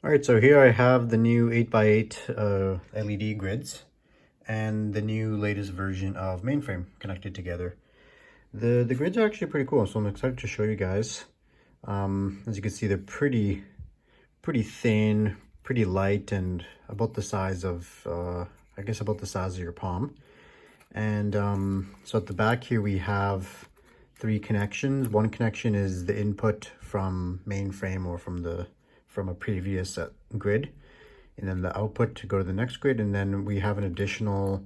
All right, so here I have the new 8x8 LED grids and the new latest version of MAINFRAME connected together. The grids are actually pretty cool, so I'm excited to show you guys. As you can see, they're pretty thin, pretty light, and about the size of, I guess about the size of your palm. And so at the back here we have 3 connections. One connection is the input from MAINFRAME or from a previous grid, and then the output to go to the next grid, and then we have an additional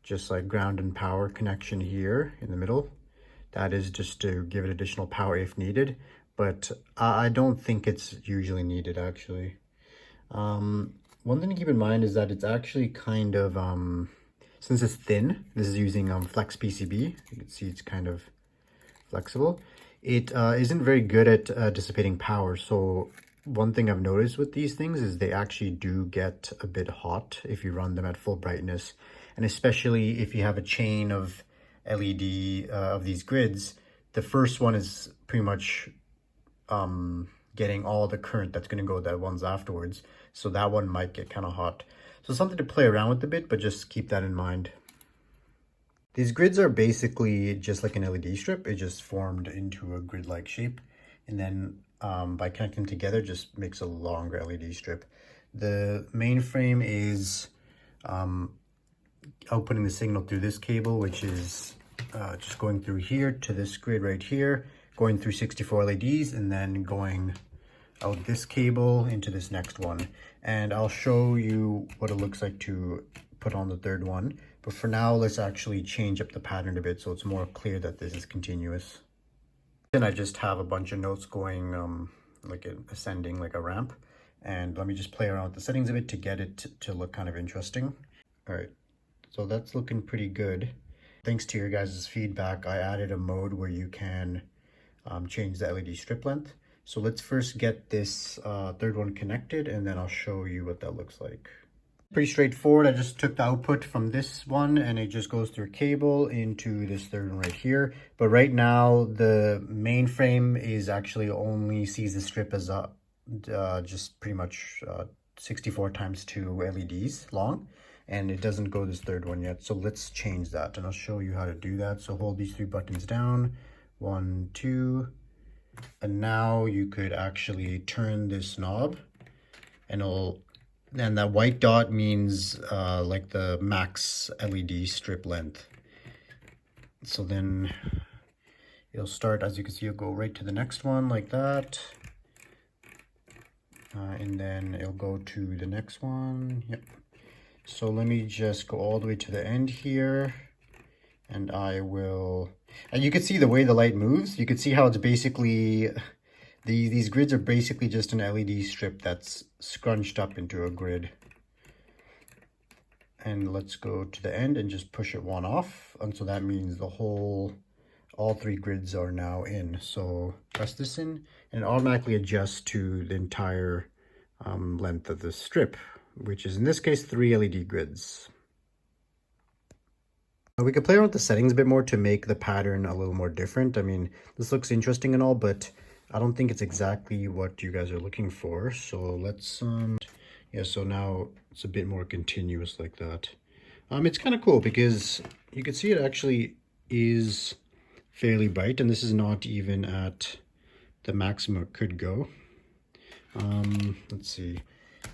just like ground and power connection here in the middle. That is just to give it additional power if needed, but I don't think it's usually needed actually. One thing to keep in mind is that it's actually kind of since it's thin, this is using flex PCB. You can see it's kind of flexible. It isn't very good at dissipating power. So one thing I've noticed with these things is they actually do get a bit hot if you run them at full brightness, and especially if you have a chain of LED of these grids. The first one is pretty much getting all the current that's going to go that ones afterwards, so that one might get kind of hot. So something to play around with a bit, but just keep that in mind. These grids are basically just like an LED strip. It just formed into a grid-like shape, and then by connecting them together just makes a longer LED strip. The MAINFRAME is outputting the signal through this cable, which is just going through here to this grid right here, going through 64 LEDs, and then going out this cable into this next one. And I'll show you what it looks like to put on the third one. But for now, let's actually change up the pattern a bit so it's more clear that this is continuous. Then I just have a bunch of notes going like ascending like a ramp. And let me just play around with the settings of it to get it to look kind of interesting. All right, so that's looking pretty good. Thanks to your guys' feedback, I added a mode where you can change the LED strip length. So let's first get this third one connected, and then I'll show you what that looks like. Pretty straightforward. I just took the output from this one and it just goes through a cable into this third one right here. But right now the MAINFRAME is actually only sees the strip as a just pretty much 64 times 2 LEDs long, and it doesn't go this third one yet. So let's change that, and I'll show you how to do that. So hold these 3 buttons down, 1, 2, and now you could actually turn this knob, and that white dot means like the max LED strip length. So then it'll start, as you can see, it'll go right to the next one like that. And then it'll go to the next one. Yep. So let me just go all the way to the end here, and and you can see the way the light moves. You can see how it's basically, these grids are basically just an LED strip that's scrunched up into a grid. And let's go to the end and just push it one off. And so that means all 3 grids are now in. So press this in and it automatically adjusts to the entire length of the strip, which is in this case 3 LED grids. We could play around with the settings a bit more to make the pattern a little more different. I mean, this looks interesting and all, but I don't think it's exactly what you guys are looking for. So let's, yeah, so now it's a bit more continuous like that. It's kind of cool because you can see it actually is fairly bright, and this is not even at the maximum it could go. Let's see.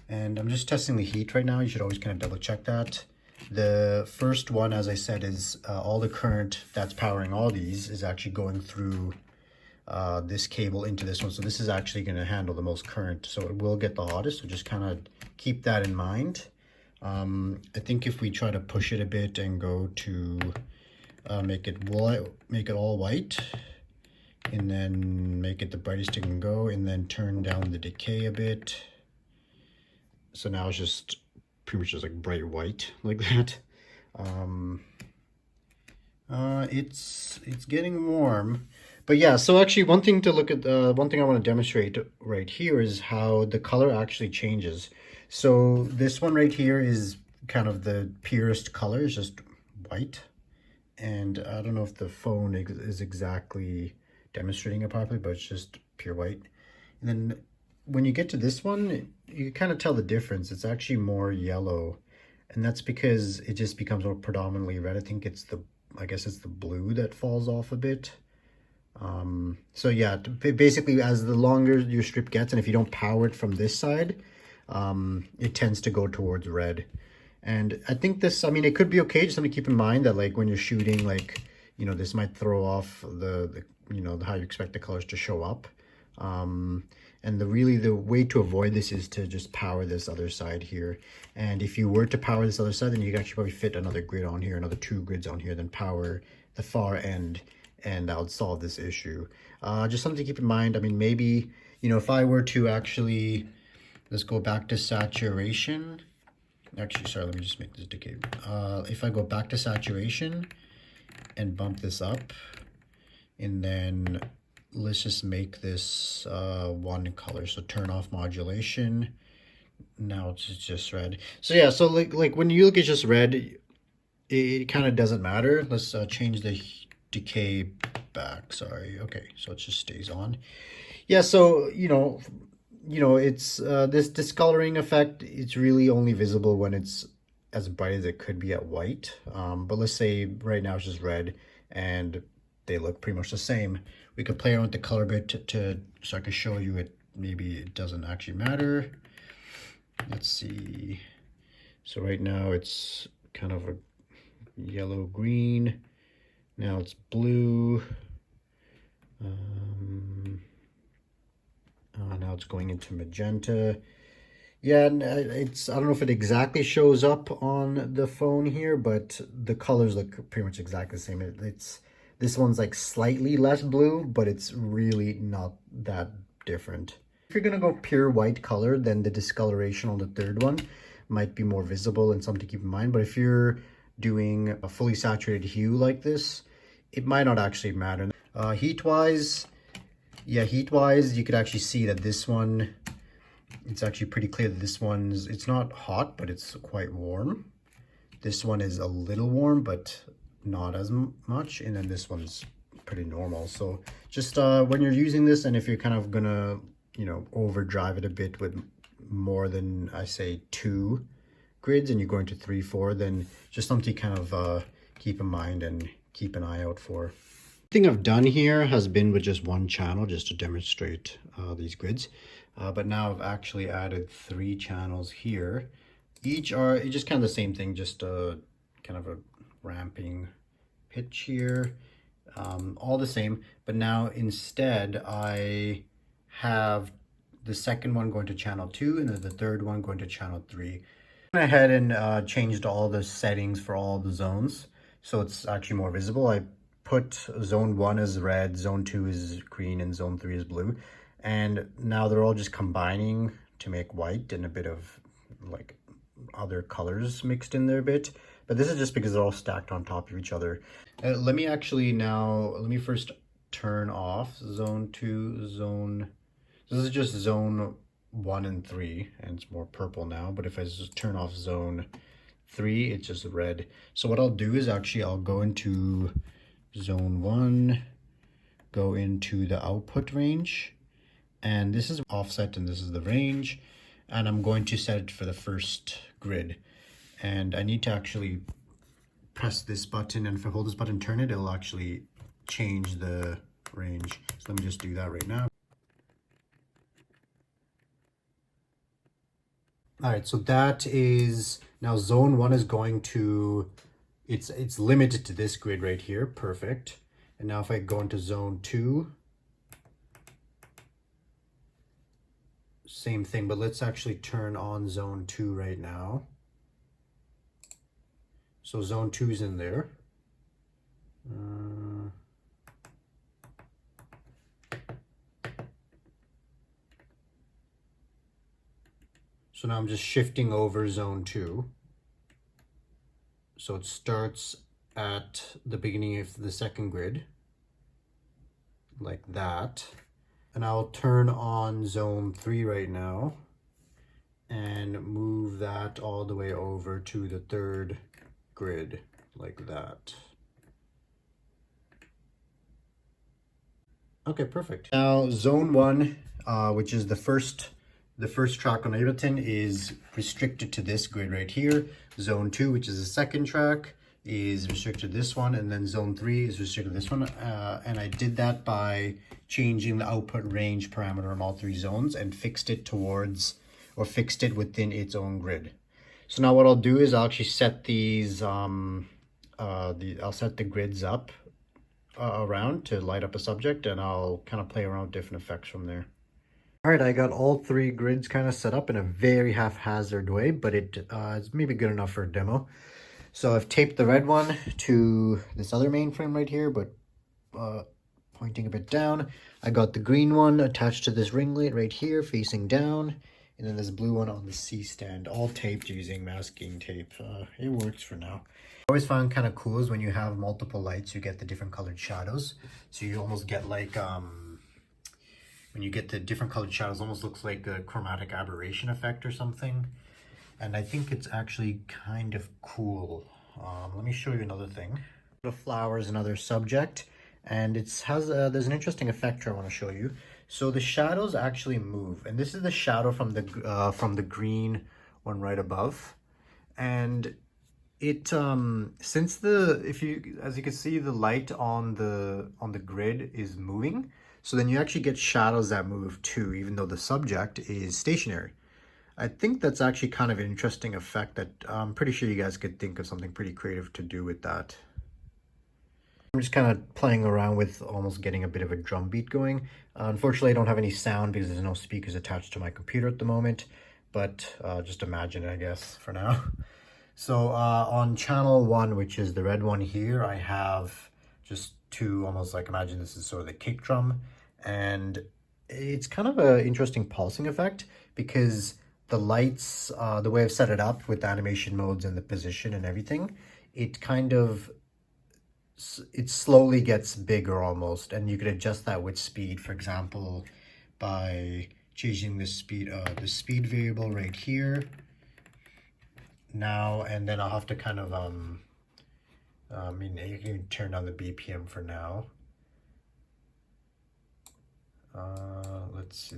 And I'm just testing the heat right now. You should always kind of double check that. The first one, as I said, is all the current that's powering all these is actually going through this cable into this one. So this is actually going to handle the most current, so it will get the hottest. So just kind of keep that in mind. I think if we try to push it a bit and go to make it all white, and then make it the brightest it can go, and then turn down the decay a bit. So now it's just pretty much just like bright white like that. It's getting warm. But yeah, so actually one thing to look at, one thing I want to demonstrate right here is how the color actually changes. So this one right here is kind of the purest color, is just white. And I don't know if the phone is exactly demonstrating it properly, but it's just pure white. And then when you get to this one, you can kind of tell the difference. It's actually more yellow, and that's because it just becomes more predominantly red. I think it's I guess it's the blue that falls off a bit. So yeah, basically as the longer your strip gets, and if you don't power it from this side, it tends to go towards red. And I think this, I mean, it could be okay. Just something to keep in mind that like when you're shooting, like, you know, this might throw off the you know, how you expect the colors to show up. And the way to avoid this is to just power this other side here. And if you were to power this other side, then you could actually probably fit another grid on here, another 2 grids on here, then power the far end, and that would solve this issue. Just something to keep in mind. I mean, maybe, you know, if I were to actually, let's go back to saturation. Actually, sorry, let me just make this decay. If I go back to saturation and bump this up, and then let's just make this one color. So turn off modulation. Now it's just red. So yeah, so like when you look at just red, it kind of doesn't matter. Let's change the decay back. Sorry. Okay, so it just stays on. Yeah, so you know, it's this discoloring effect. It's really only visible when it's as bright as it could be at white. But let's say right now it's just red, and they look pretty much the same. We could play around with the color bit so I can show you it. Maybe it doesn't actually matter. Let's see. So right now it's kind of a yellow green. Now it's blue. Now it's going into magenta. Yeah, it's, I don't know if it exactly shows up on the phone here, but the colors look pretty much exactly the same. This one's like slightly less blue, but it's really not that different. If you're gonna go pure white color, then the discoloration on the third one might be more visible and something to keep in mind. But if you're doing a fully saturated hue like this, it might not actually matter. Heat-wise, yeah, heat-wise, you could actually see that this one, it's actually pretty clear that this one's, it's not hot, but it's quite warm. This one is a little warm, but not as much. And then this one's pretty normal. So just when you're using this, and if you're kind of gonna, you know, overdrive it a bit with more than, I say, 2 grids, and you're going to 3, 4, then just something to kind of keep in mind and keep an eye out for. Thing I've done here has been with just one channel just to demonstrate these grids, but now I've actually added 3 channels here. Each are just kind of the same thing, just kind of a ramping pitch here, all the same, but now instead I have the second one going to channel 2 and then the third one going to channel 3. I went ahead and changed all the settings for all the zones, so it's actually more visible. I put zone 1 as red, zone 2 is green, and zone 3 is blue. And now they're all just combining to make white and a bit of like other colors mixed in there a bit. But this is just because they're all stacked on top of each other. Let me first turn off zone 2, this is just zone 1 and 3, and it's more purple now. But if I just turn off zone 3, it's just red. So what I'll do is actually I'll go into zone 1, go into the output range, and this is offset and this is the range, and I'm going to set it for the first grid. And I need to actually press this button, and if I hold this button, turn it, it'll actually change the range. So let me just do that right now. All right, so that is now zone 1 is going to, it's limited to this grid right here. Perfect. And now if I go into zone 2, same thing, but let's actually turn on zone 2 right now. So zone 2 is in there. So now I'm just shifting over zone 2. So it starts at the beginning of the second grid, like that. And I'll turn on zone 3 right now and move that all the way over to the third grid, like that. Okay, perfect. Now zone 1, which is the first The first track on Ableton is restricted to this grid right here. Zone 2, which is the second track, is restricted to this one, and then Zone 3 is restricted to this one. And I did that by changing the output range parameter on all three zones and fixed it towards, or fixed it within its own grid. So now what I'll do is I'll actually set these, I'll set the grids up around to light up a subject, and I'll kind of play around with different effects from there. All right, I got all three grids kind of set up in a very haphazard way, but it's maybe good enough for a demo. So I've taped the red one to this other mainframe right here, but pointing a bit down. I got the green one attached to this ring light right here, facing down. And then this blue one on the C stand, all taped using masking tape. It works for now. I always find kind of cool is when you have multiple lights, you get the different colored shadows. So you almost get like, when you get the different colored shadows, almost looks like a chromatic aberration effect or something. And I think it's actually kind of cool. Let me show you another thing. The flower is another subject, and there's an interesting effect here I want to show you. So the shadows actually move, and this is the shadow from the green one right above, and it as you can see, the light on the grid is moving, so then you actually get shadows that move too, even though the subject is stationary. I think that's actually kind of an interesting effect that I'm pretty sure you guys could think of something pretty creative to do with that. I'm just kind of playing around with almost getting a bit of a drum beat going. Unfortunately, I don't have any sound because there's no speakers attached to my computer at the moment, but just imagine it, I guess, for now. So on channel 1, which is the red one here, I have just two, almost like, imagine this is sort of the kick drum, and it's kind of an interesting pulsing effect because the lights, the way I've set it up with the animation modes and the position and everything, it slowly gets bigger almost, and you could adjust that with speed, for example, by changing the speed variable right here now, and then I'll have to kind of I mean, you can turn down the BPM for now. Let's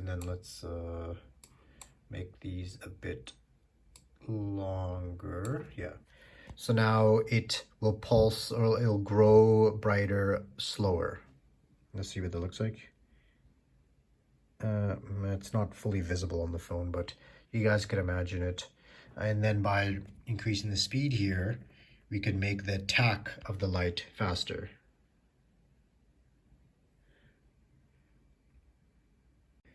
make these a bit longer. Yeah. So now it will pulse, or it'll grow brighter, slower. Let's see what that looks like. It's not fully visible on the phone, but you guys could imagine it. And then by increasing the speed here, we could make the tack of the light faster.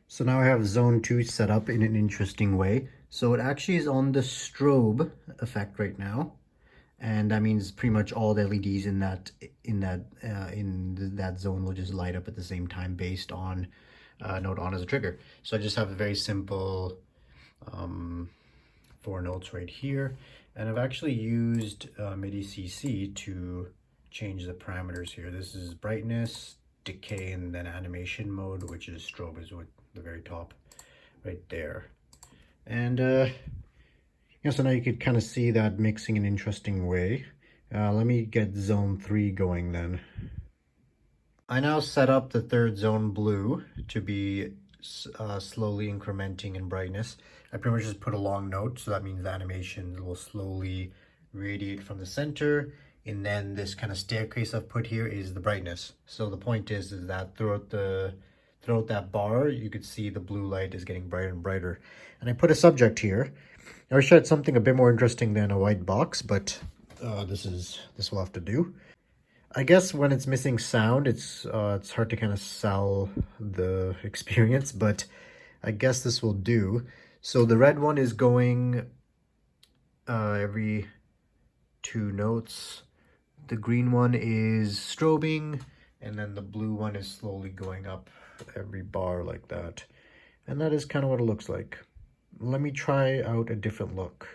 So now I have zone 2 set up in an interesting way. So it actually is on the strobe effect right now. And that means pretty much all the LEDs in that zone will just light up at the same time based on note on as a trigger. So I just have a very simple 4 notes right here, and I've actually used MIDI CC to change the parameters here. This is brightness, decay, and then animation mode, which is strobe, is at the very top right there. And yeah, so now you could kind of see that mixing in an interesting way. Let me get zone 3 going then. I now set up the third zone blue to be slowly incrementing in brightness. I pretty much just put a long note, so that means the animation will slowly radiate from the center, and then this kind of staircase I've put here is the brightness. So the point is that throughout that bar, you could see the blue light is getting brighter and brighter. And I put a subject here. I wish I had something a bit more interesting than a white box, but this will have to do. I guess when it's missing sound, it's hard to kind of sell the experience, but I guess this will do. So the red one is going every 2 notes. The green one is strobing, and then the blue one is slowly going up every bar like that. And that is kind of what it looks like. Let me try out a different look.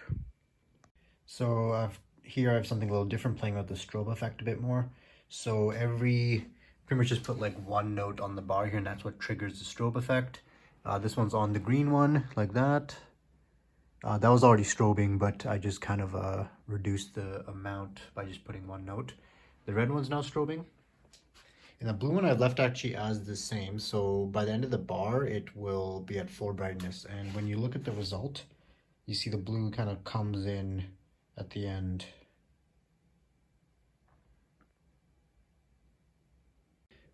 So here I have something a little different, playing with the strobe effect a bit more. So pretty much just put like 1 note on the bar here, and that's what triggers the strobe effect. This one's on the green one, like that. That was already strobing, but I just kind of reduced the amount by just putting 1 note. The red one's now strobing. And the blue one I've left actually as the same. So by the end of the bar, it will be at full brightness. And when you look at the result, you see the blue kind of comes in at the end.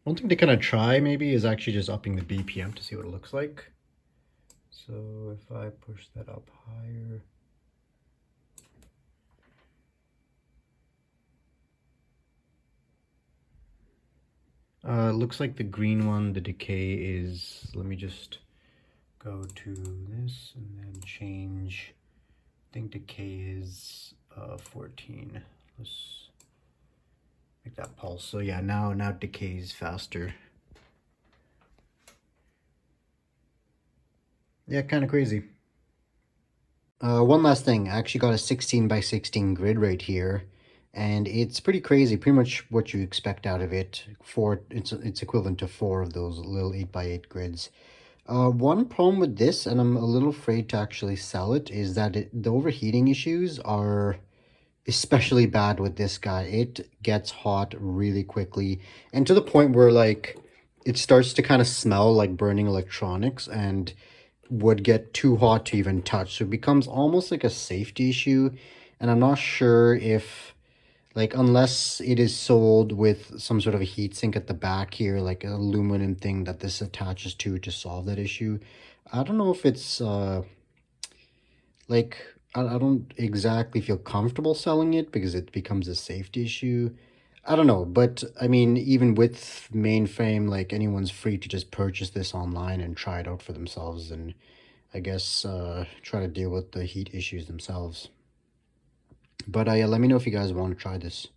One thing to kind of try maybe is actually just upping the BPM to see what it looks like. So if I push that up higher. Looks like the green one, the decay is, let me just go to this and then change, I think decay is 14. Let's make that pulse. So yeah, now it decays faster. Yeah, kind of crazy. One last thing, I actually got a 16 by 16 grid right here, and it's pretty crazy, pretty much what you expect out of it. It's equivalent to 4 of those little 8 by 8 grids. One problem with this, and I'm a little afraid to actually sell it, is that the overheating issues are especially bad with this guy. It gets hot really quickly, and to the point where like it starts to kind of smell like burning electronics and would get too hot to even touch. So it becomes almost like a safety issue, and I'm not sure if, like, unless it is sold with some sort of a heatsink at the back here, like an aluminum thing that this attaches to solve that issue. I don't know if it's like, I don't exactly feel comfortable selling it because it becomes a safety issue. I don't know, but I mean, even with Mainframe, like, anyone's free to just purchase this online and try it out for themselves, and I guess try to deal with the heat issues themselves. But yeah, let me know if you guys want to try this.